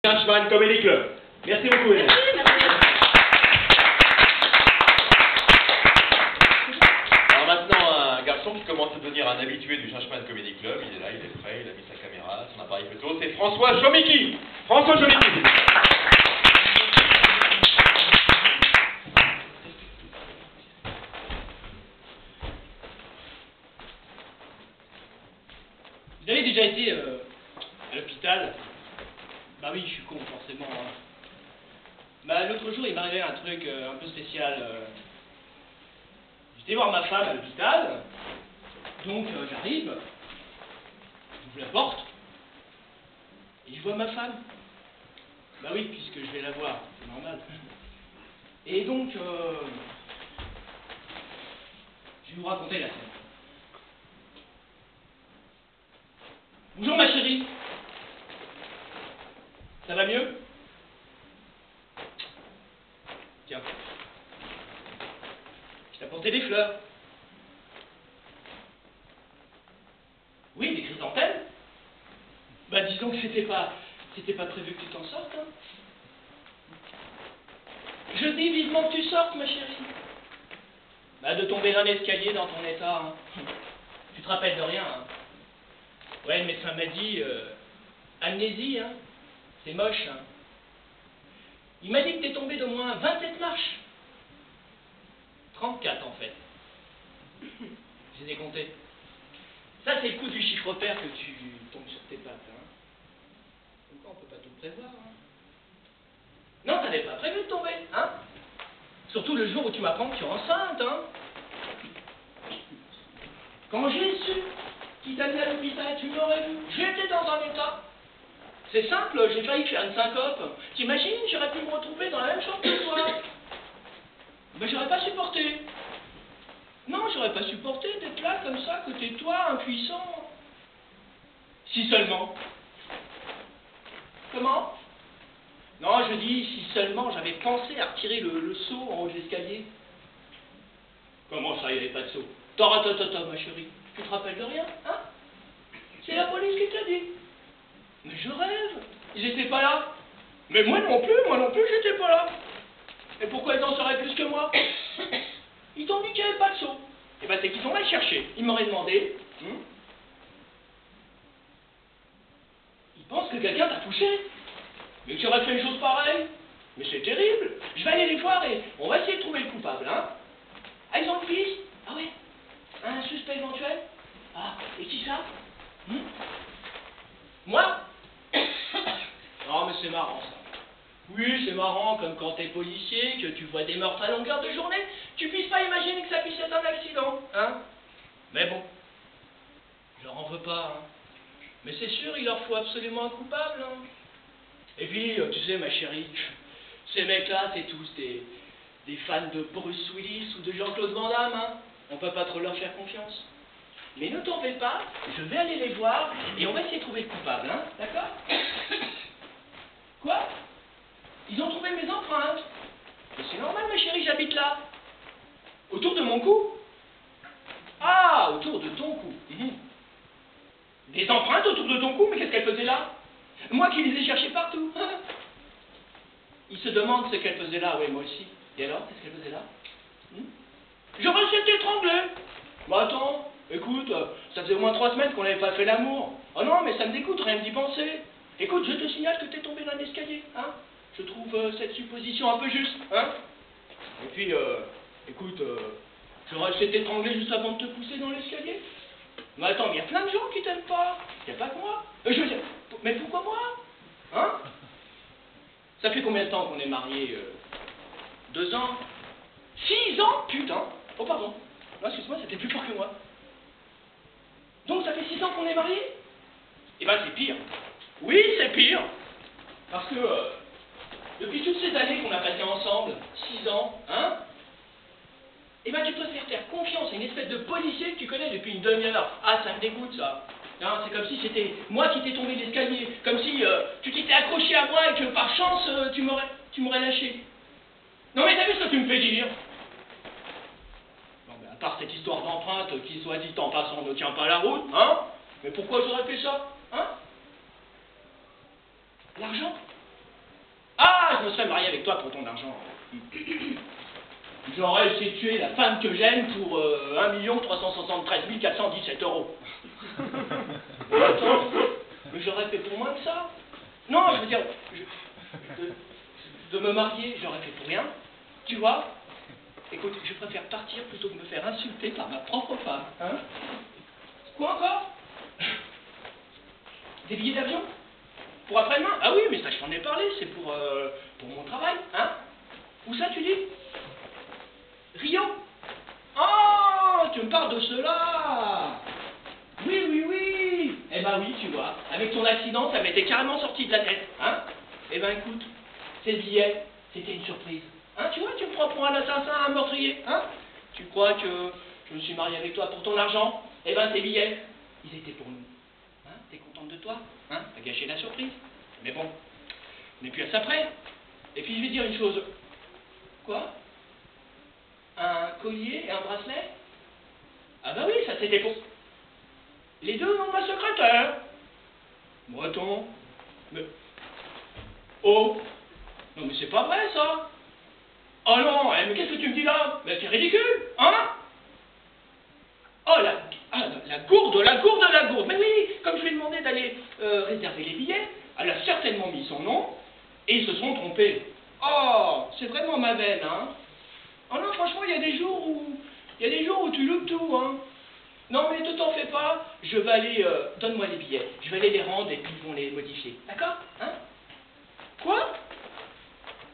Churchman Comedy Club. Merci beaucoup, Hélène. Alors maintenant, un garçon qui commence à devenir un habitué du Churchman Comedy Club. Il est là, il est prêt, il a mis sa caméra, son appareil photo. C'est François Chomiki. François Chomiki. Vous avez déjà été à l'hôpital? Bah oui, je suis con, forcément. Hein. Bah l'autre jour, il m'arrivait un truc un peu spécial. J'étais voir ma femme à l'hôpital, donc j'arrive, j'ouvre la porte, et je vois ma femme. Bah oui, puisque je vais la voir, c'est normal. Et donc, je vais vous raconter la scène. Bonjour ma chérie. Ça va mieux? Tiens. Je t'ai apporté des fleurs. Oui, des chrysanthèmes. Bah disons que c'était pas prévu que tu t'en sortes, hein. Je dis vivement que tu sortes, ma chérie. Bah de tomber d'un escalier dans ton état, hein. Tu te rappelles de rien, hein. Ouais, le médecin m'a dit, amnésie, hein. C'est moche, hein. Il m'a dit que t'es tombé d'au moins 27 marches. 34 en fait. Je les ai comptés. Ça c'est le coup du chiffre pair que tu tombes sur tes pattes, hein. Donc on peut pas tout prévoir, hein. Non, t'avais pas prévu de tomber, hein. Surtout le jour où tu m'apprends que tu es enceinte, hein. Quand j'ai su qu'il t'a mis à l'hôpital, tu m'aurais vu. J'étais dans un état. C'est simple, j'ai failli faire une syncope. T'imagines, j'aurais pu me retrouver dans la même chambre que toi. Ben j'aurais pas supporté. Non, j'aurais pas supporté d'être là comme ça, à côté de toi, impuissant. Si seulement. Comment? Non, je dis, si seulement j'avais pensé à retirer le seau en haut de l'escalier. Comment ça, il n'y avait pas de seau? Attends, ma chérie, tu te rappelles de rien, hein? C'est la police qui t'a dit. Mais je rêve, ils étaient pas là. Mais moi non plus, j'étais pas là. Et pourquoi ils en sauraient plus que moi? Ils t'ont dit qu'il n'y avait pas de seau. Et ben c'est qu'ils t'ont mal cherché. Ils m'auraient demandé. Ils pensent que quelqu'un t'a touché. Mais que tu aurais fait une chose pareille. Mais c'est terrible. Je vais aller les voir et on va essayer de trouver le coupable, hein. Ah, ils ont le fils? Ah ouais. Un suspect éventuel? Ah, et qui ça? Moi? Non, mais c'est marrant, ça. Oui, c'est marrant, comme quand t'es policier, que tu vois des meurtres à longueur de journée, tu puisses pas imaginer que ça puisse être un accident, hein? Mais bon, je leur en veux pas, hein. Mais c'est sûr, il leur faut absolument un coupable, hein. Et puis, tu sais, ma chérie, ces mecs-là, c'est tous des fans de Bruce Willis ou de Jean-Claude Van Damme, hein. On peut pas trop leur faire confiance. Mais ne t'en fais pas, je vais aller les voir et on va essayer de trouver le coupable, hein, d'accord? Quoi? Ils ont trouvé mes empreintes. Mais c'est normal, ma chérie, j'habite là. Autour de mon cou? Ah, autour de ton cou. Des empreintes autour de ton cou, mais qu'est-ce qu'elle faisait là? Moi qui les ai cherchées partout. Ils se demandent ce qu'elle faisait là, oui, moi aussi. Et alors, qu'est-ce qu'elle faisait là? J'aurais essayé étranglé. Bah attends, écoute, ça faisait au moins 3 semaines qu'on n'avait pas fait l'amour. Oh non, mais ça me dégoûte, rien que d'y penser. Écoute, je te signale que t'es tombé dans l'escalier, hein. Je trouve cette supposition un peu juste, hein. Et puis, écoute, j'aurais essayé de t'étrangler juste avant de te pousser dans l'escalier. Mais attends, mais il y a plein de gens qui t'aiment pas. Il n'y a pas que moi. Je veux dire, mais pourquoi moi? Hein? Ça fait combien de temps qu'on est mariés? 2 ans? 6 ans? Putain! Oh pardon. Non, excuse-moi, c'était plus fort que moi. Donc ça fait 6 ans qu'on est mariés? Eh ben c'est pire. Oui, c'est pire. Parce que depuis toutes ces années qu'on a passées ensemble, 6 ans, hein? Eh ben tu peux faire confiance à une espèce de policier que tu connais depuis une demi-heure. Ah, ça me dégoûte ça. Non, c'est comme si c'était moi qui t'ai tombé l'escalier. Comme si tu t'étais accroché à moi et que par chance tu m'aurais lâché. Non mais t'as vu ce que tu me fais dire? Non mais à part cette histoire d'empreinte qui, soit dit en passant, ne tient pas la route, hein? Mais pourquoi j'aurais fait ça? Hein? L'argent? je me serais marié avec toi pour ton argent. J'aurais essayé de tuer la femme que j'aime pour 1 373 417 euros. Attends, mais j'aurais fait pour moins que ça. Non, je veux dire, de me marier, j'aurais fait pour rien. Tu vois? Écoute, je préfère partir plutôt que me faire insulter par ma propre femme. Hein? Quoi encore? Des billets d'avion? Pour après-demain? Ah oui, mais ça, je t'en ai parlé, c'est pour mon travail, hein? Où ça, tu dis? Rio? Oh, tu me parles de cela? Oui, oui, oui. Eh ben oui, tu vois, avec ton accident, ça m'était carrément sorti de la tête, hein? Eh ben écoute, ces billets, c'était une surprise. Hein, tu vois, tu me prends pour un assassin, un meurtrier, hein? Tu crois que je me suis marié avec toi pour ton argent? Eh ben ces billets, ils étaient pour nous. Hein? T'es contente de toi? Hein? T'as gâché la surprise. Mais bon, on n'est plus à ça près. Et puis je vais te dire une chose. Quoi? Un collier et un bracelet? Ah bah oui, ça c'était pour... Les deux noms de ma secrétaire. Breton. Mais... Oh! Non mais c'est pas vrai ça! Oh non, mais qu'est-ce que tu me dis là? Mais c'est ridicule, hein? Oh la gourde, la gourde, la gourde. Mais oui, comme je lui ai demandé d'aller réserver les billets, elle a certainement mis son nom et ils se sont trompés. Oh, c'est vraiment ma veine, hein? Oh non, franchement, il y a des jours où tu loupes tout, hein? Non, mais ne t'en fais pas, je vais aller, donne-moi les billets, je vais aller les rendre et puis ils vont les modifier, d'accord? Hein? Quoi?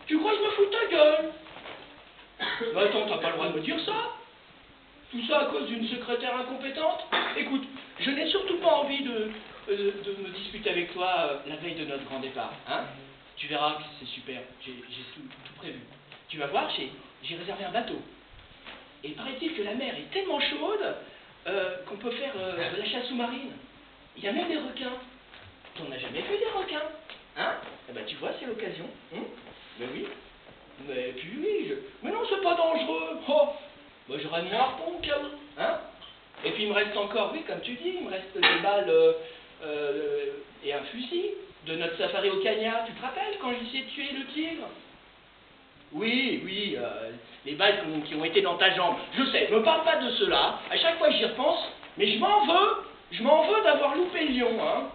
Tu crois que je me fous de ta gueule? Mais attends, t'as pas le droit de me dire ça? Tout ça à cause d'une secrétaire incompétente? Écoute, je n'ai surtout pas envie de me disputer avec toi la veille de notre grand départ, hein? Tu verras que c'est super, j'ai tout prévu. Tu vas voir, j'ai réservé un bateau. Et paraît-il que la mer est tellement chaude qu'on peut faire de la chasse sous-marine. Il y a même des requins. T'en as jamais vu des requins? Hein? Eh ben tu vois, c'est l'occasion. Hein? Ben oui. Mais puis oui, mais non, c'est pas dangereux. Oh, ben, j'aurai mon harpon au cas où. Hein? Et puis il me reste encore, oui, comme tu dis, il me reste des balles et un fusil de notre safari au Kenya. Tu te rappelles quand j'ai essayé de tuer le tigre? Oui, oui, les balles qui ont été dans ta jambe. Je sais, me parle pas de cela. À chaque fois que j'y repense, mais je m'en veux d'avoir loupé le lion, hein.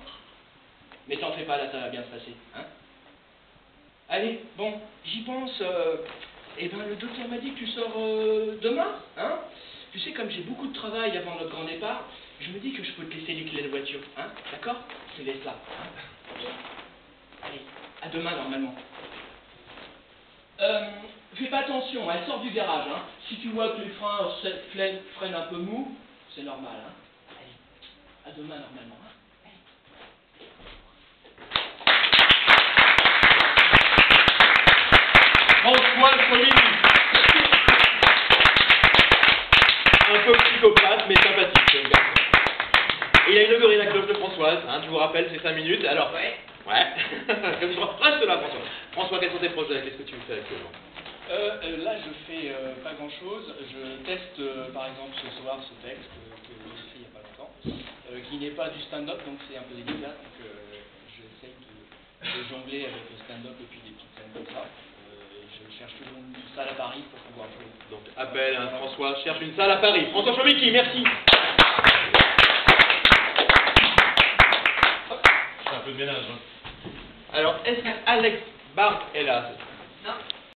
Mais t'en fais pas, là, ça va bien se passer, hein. Allez, bon, j'y pense. Eh ben, le docteur m'a dit que tu sors demain, hein. Tu sais, comme j'ai beaucoup de travail avant notre grand départ, je me dis que je peux te laisser les clés de voiture, hein. D'accord? Je te laisse là, hein. Allez, à demain, normalement. Fais pas attention, elle sort du garage, hein. Si tu vois que les freins freinent un peu mou, c'est normal, hein. Allez, à demain, normalement, hein. François Chomilly. Un peu psychopathe, mais sympathique, ce garçon. Et il a inauguré la cloche de Françoise, hein, tu vous rappelles, c'est 5 minutes, alors... Ouais. Reste là, François. François, quels sont tes projets? Qu'est-ce que tu fais actuellement? Là, je fais pas grand-chose. Je teste, par exemple, ce soir, ce texte que j'ai écrit il n'y a pas longtemps, qui n'est pas du stand-up, donc c'est un peu délicat. Donc, j'essaye de jongler avec le stand-up et puis des petites scènes comme ça. Je cherche toujours une salle à Paris pour pouvoir jouer. Donc, appel, hein, François cherche une salle à Paris. François Chomicki, merci. C'est un peu de ménage, hein. Alors, est-ce qu'Alex Barth est là? Non.